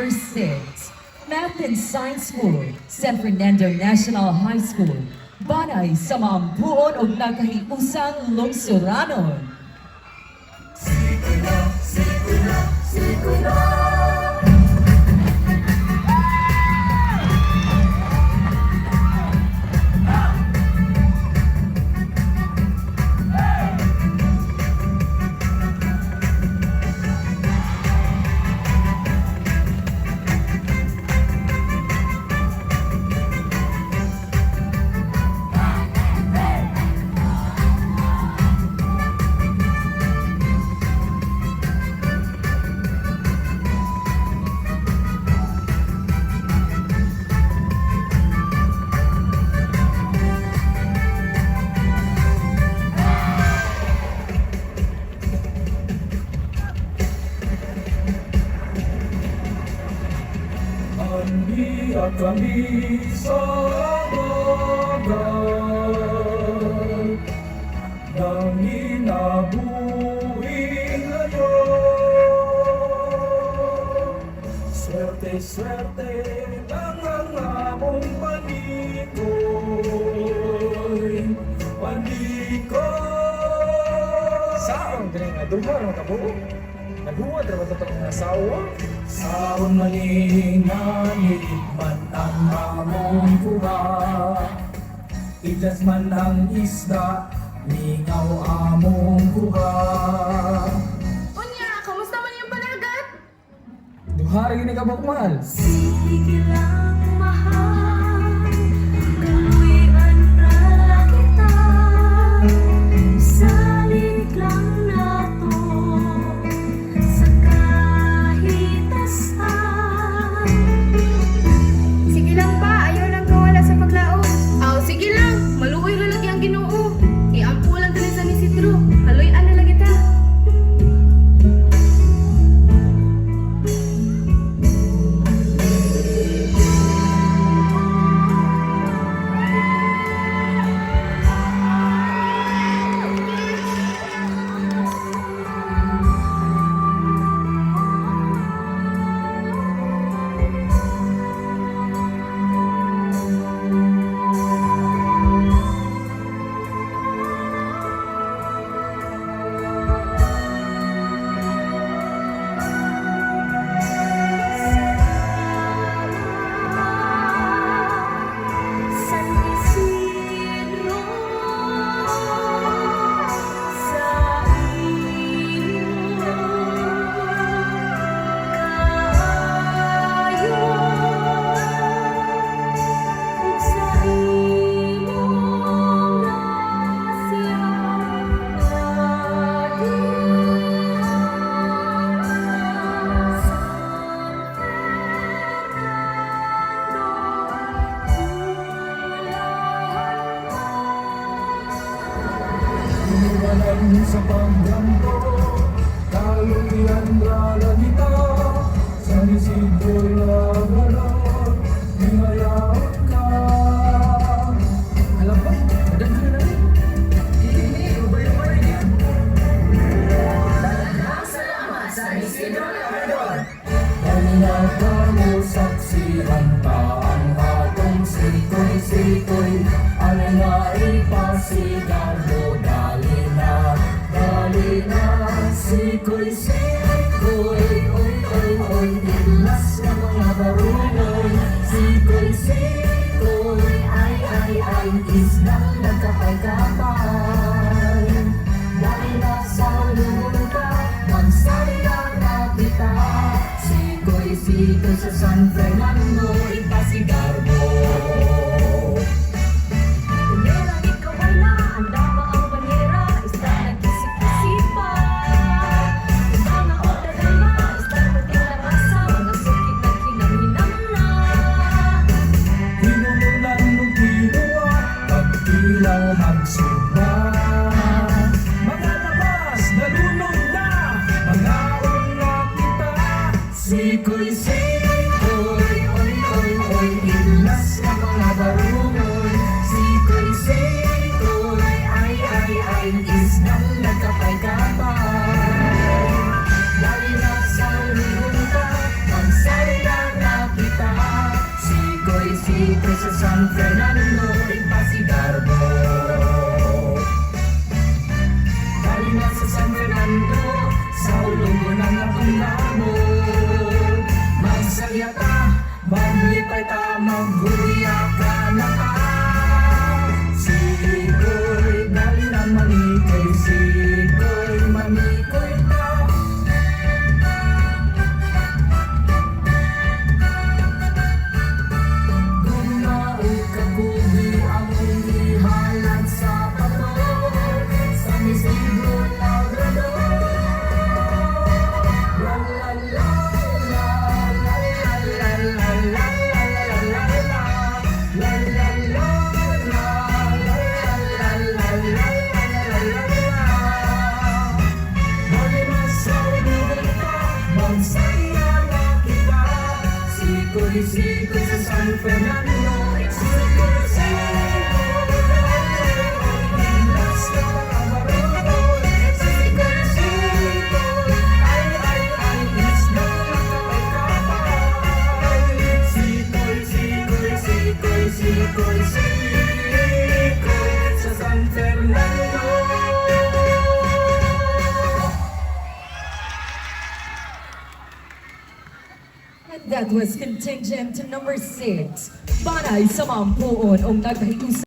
number 6, Math and Science School, San Fernando National High School, banay sa maampuon o nakahiusang lungsuranon. At kami sa bagal ng inabuhi ngayon. Swerte-swerte lang ang among panikoy. Saan galing na duha ng kabuo? Nabuhat na ba ito ng asawa? Saan malingan, itikman ang among kuha. Iglas man ang isda, lingaw among kuha. Unya, kamusta man yung panagat? Duhari gini ka mahal. Sige lang, mahal. Kaluyan na kita. Salit lang na to. Sa kahitasan. Sige lang pa, ayaw lang kawala sa paglaom. Aw, sige lang, maluoy lalaki ang Ginoo. Iampulan tali sa ni Sidro. Haluyan na lang kita. San Isidro, sa iyo kaayo, ug sa imong grasya Iwanan sa pagganto, kaluyan lalagita. Sa Isidro labanon, hinayaan ka. Alam ba, madami na rin. Hindi, ubay-ubay yan. salamat sa Isidro Labrador. Kanina ka mo saksihan pa ang atong sikoy-sikoy. Ano na ipasigaw mo, dali na, sikoy-sikoy. Oy, oy, oy, ilas na mga barunoy. Sikoy-sikoy, ay, isdang nagkapay-kapay. Dahil nasa lupa, magsaya na kita. Sikoy-sikoy sa San Fernando, ipasigaw mo. Kunyera, ikaw ay na, handa ba ang banyera? Isda nagkisip-kisipan. Mga otaran ba? Isda pati larasa, mga sukit na kinang-hinang na. Hinumulan ng kinuha, pagkilaw magsuba. Mga labas, nalunod na, mga una kita. Sikoy-sikoy, oy, oy, oy, oy, Sikoy sa San Fernando, Impasigarbo. Galing na sa San Fernando, sa ulo ng atong labo. Magsaya ta, maglipay ta, maghuriya ka na ka. Sikoy, dali na manikoy, sikoy, manikoy ta. Gumaot ka kubi ang inihalan sa pato, sa Isidro Labrador. La la la la la la la la la la la la. Sikoy sa San Fernando, sikoy, sikoy, Pinas na kabarol. Sikoy, sikoy, ay, isla na kapay-kapay. Sikoy, sikoy, sikoy, sikoy, sikoy sa San Fernando. And that was contingent number 6. Banay sa Mampuon o nagkahiusa